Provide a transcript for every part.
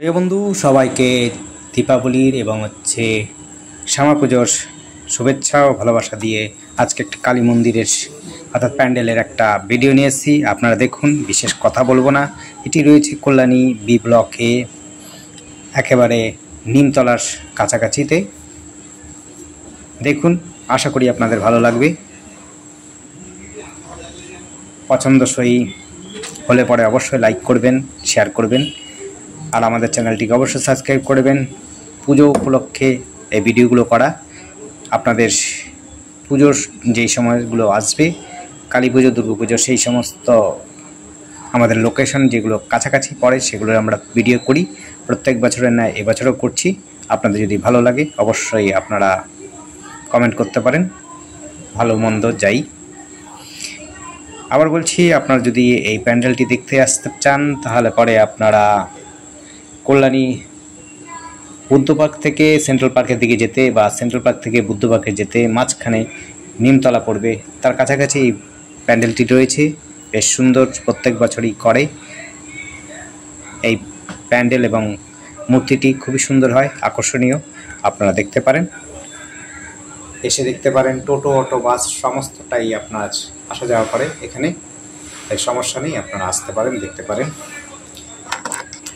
প্রিয় বন্ধু সবাইকে দীপাবলির এবং শ্যামা পুজোর শুভেচ্ছা ও ভালোবাসা দিয়ে আজকে একটা কালী মন্দিরের অর্থাৎ প্যান্ডেলের একটা ভিডিও নিয়ে এসেছি। আপনারা দেখুন, বিশেষ কথা বলবো না। এটি রয়েছে কল্যাণী বি ব্লকে, একেবারে নিমতলার কাছাকাছিতে। দেখুন, আশা করি আপনাদের ভালো লাগবে। পছন্দসই হলে পরে অবশ্যই লাইক করবেন, শেয়ার করবেন, আর আমাদের চ্যানেলটিকে অবশ্যই সাবস্ক্রাইব করবেন। পুজো উপলক্ষে এই ভিডিওগুলো করা। আপনাদের পুজোর যেই সময়গুলো আসবে, কালী পুজো, দুর্গা পুজো, সেই সমস্ত আমাদের লোকেশন যেগুলো কাছাকাছি পড়ে সেগুলো আমরা ভিডিও করি। প্রত্যেক বছরের ন্যায় এবছরও করছি। আপনাদের যদি ভালো লাগে অবশ্যই আপনারা কমেন্ট করতে পারেন, ভালো মন্দ যাই। আবার বলছি, আপনারা যদি এই প্যান্ডেলটি দেখতে আসতে চান তাহলে পরে আপনারা কল্যাণী বুদ্ধ পার্ক থেকে সেন্ট্রাল পার্কের দিকে যেতে বা সেন্ট্রাল পার্ক থেকে বুদ্ধ পার্কে যেতে মাঝখানে নিমতলা পড়বে, তার কাছাকাছি এই প্যান্ডেলটি রয়েছে। বেশ সুন্দর, প্রত্যেক বছরই করে এই প্যান্ডেল এবং মূর্তিটি খুবই সুন্দর হয়, আকর্ষণীয়। আপনারা দেখতে পারেন, এসে দেখতে পারেন। টোটো, অটো, বাস সমস্তটাই আপনার আসা যাওয়া করে এখানে, তাই সমস্যা নেই। আপনারা আসতে পারেন, দেখতে পারেন।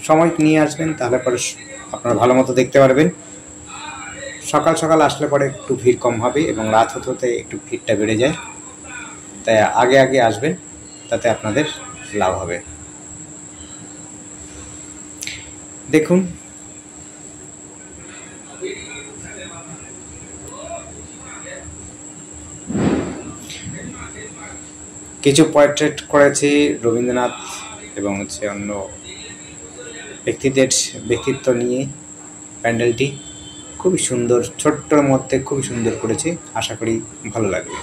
সময় নিয়ে আসবেন, তাহলে পরে আপনারা ভালো মতো দেখতে পারবেন। সকাল সকাল আসলে পরে একটু ভিড় কম হবে এবং রাত হতে হতে একটু ভিড়টা বেড়ে যায়, তাই আগে আগে আসবেন, তাতে আপনাদের লাভ হবে। দেখুন, কিছু পোর্ট্রেট করেছি রবীন্দ্রনাথ এবং অন্য ব্যক্তিত্ব নিয়ে। প্যান্ডেলটি খুবই সুন্দর, ছোট্টর মধ্যে খুবই সুন্দর করেছে। আশা করি ভালো লাগবে।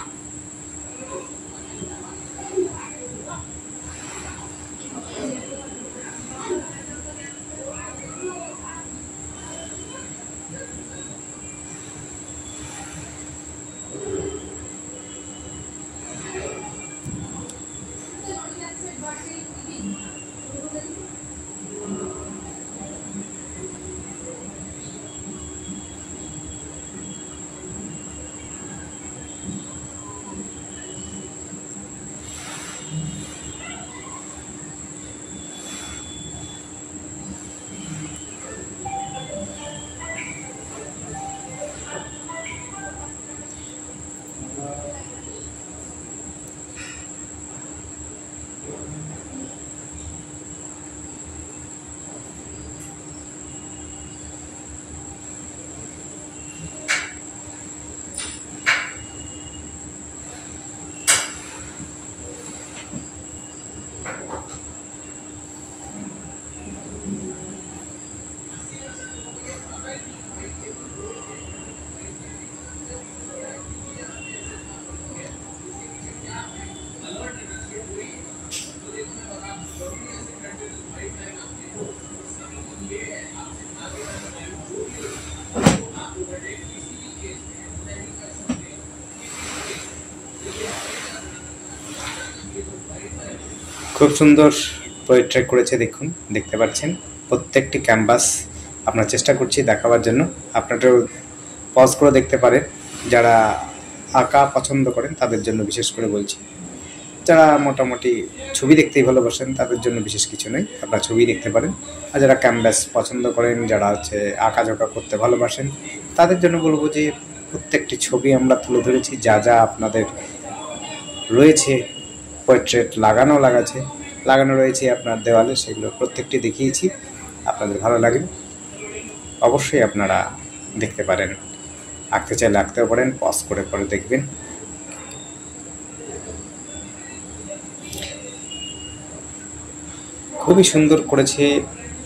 খুব সুন্দর পোর্ট্রেট করেছে, দেখুন, দেখতে পাচ্ছেন। প্রত্যেকটি ক্যানভাস আপনার চেষ্টা করছি দেখাবার জন্য। আপনারাও পজ করে দেখতে পারেন। যারা আঁকা পছন্দ করেন তাদের জন্য বিশেষ করে বলছি। যারা মোটামুটি ছবি দেখতেই ভালোবাসেন তাদের জন্য বিশেষ কিছু নেই, আপনারা ছবি দেখতে পারেন। আর যারা ক্যানভাস পছন্দ করেন, যারা আঁকাঝোঁকা করতে ভালোবাসেন, তাদের জন্য বলবো যে প্রত্যেকটি ছবি আমরা তুলে ধরেছি। যা যা আপনাদের রয়েছে পোর্ট্রেট লাগানো রয়েছে আপনার দেওয়ালে, সেগুলো প্রত্যেকটি দেখিয়েছি। আপনাদের ভালো লাগে অবশ্যই আপনারা দেখতে পারেন। আঁকতে চাইলে আঁকতেও পারেন, পজ করে পরে দেখবেন। খুবই সুন্দর করেছে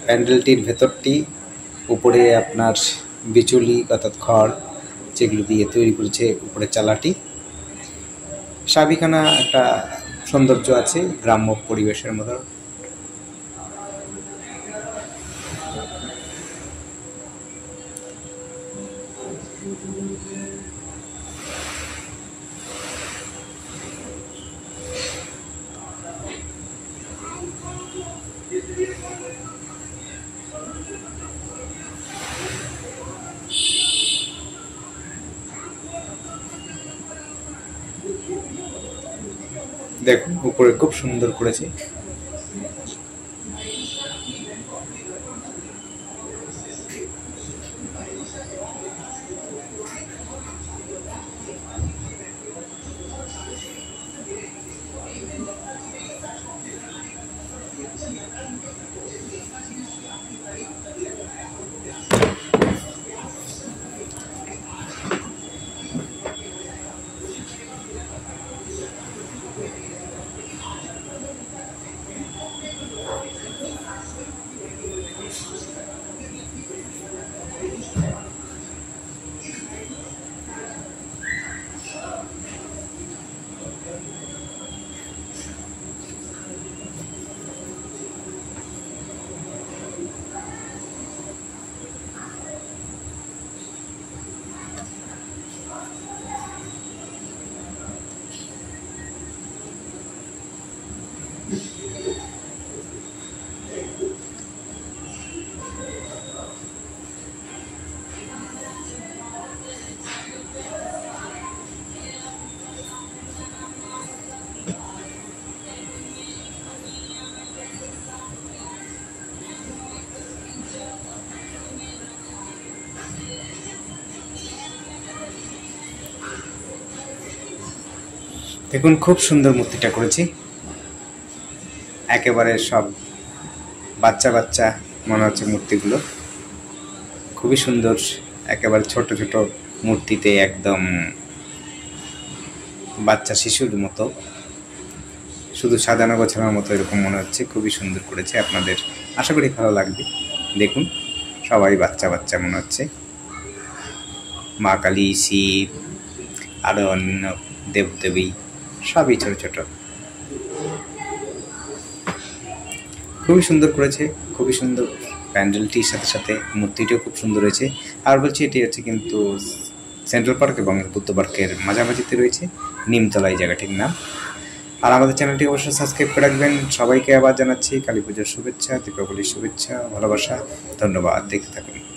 প্যান্ডেলটির ভেতরটি। উপরে আপনার বিচুলি অর্থাৎ খড় যেগুলো দিয়ে তৈরি করেছে উপরে চালাটি। সাবিখানা একটা সৌন্দর্য আছে, গ্রাম্য পরিবেশের মতো। দেখুন উপরে খুব সুন্দর করেছে। দেখুন খুব সুন্দর মূর্তিটা করেছি, একেবারে সব বাচ্চা বাচ্চা মনে হচ্ছে মূর্তিগুলো, খুবই সুন্দর, একেবারে ছোট ছোট মূর্তিতে একদম বাচ্চা শিশুর মতো, শুধু সাজানো গোছানোর মতো এরকম মনে হচ্ছে। খুবই সুন্দর করেছে, আপনাদের আশা করি ভালো লাগবে। দেখুন সবাই বাচ্চা বাচ্চা মনে হচ্ছে, মা কালী, শিব, আরও অন্য দেবদেবী সবই ছোট ছোট, খুবই সুন্দর করেছে, খুবই সুন্দর প্যান্ডেলটির সাথে সাথে মূর্তিটিও খুব সুন্দর হয়েছে। আর বলছি এটি হচ্ছে কিন্তু সেন্ট্রাল পার্ক এবং বুদ্ধ পার্কের মাঝামাঝিতে রয়েছে, নিমতলা জায়গাটির নাম। আর আমাদের চ্যানেলটি অবশ্যই সাবস্ক্রাইব করে রাখবেন। সবাইকে আবার জানাচ্ছি কালী পুজোর শুভেচ্ছা, দীপাবলির শুভেচ্ছা, ভালোবাসা, ধন্যবাদ। দেখতে থাকুন।